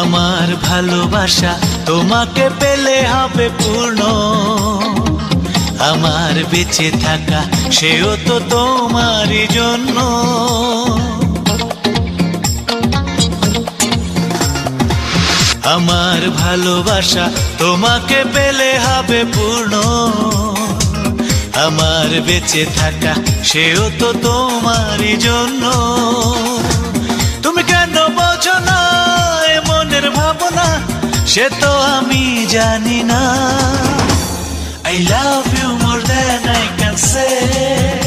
আমার ভালোবাসা তোমাকে পেলে হবে পূর্ণ, আমার বেঁচে থাকা সেও তো তোমারই জন্য। আমার ভালোবাসা তোমাকে পেলে হবে পূর্ণ, আমার বেঁচে থাকা সেও তো তোমারই জন্য। তুমি কেন বোঝো না এ মনের ভাবনা, সে তো আমি জানি না। I love you more than I can say.